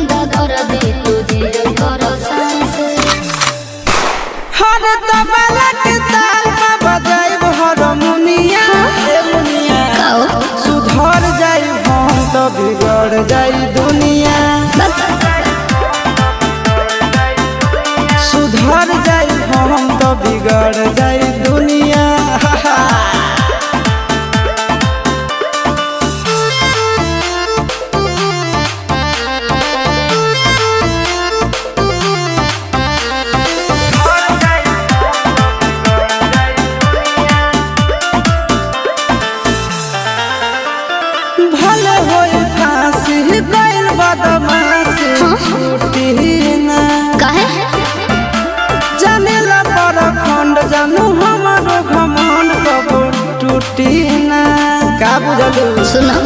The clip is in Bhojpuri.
गुंडा कर दे तुझे कर सांस हर तबला के ताल में बजाइब हारमोनिया ए मुनिया सुधर जाई हम तो बिगड़ जाई दुनिया सुधर जाई हम तो बिगड़ जाई दुनिया भले होई फांसी गइल बदमाशी छूटी ना काहे जानेला पर खंड जानू हमारो घमंड कबो टूटी ना का बुझलू सुनो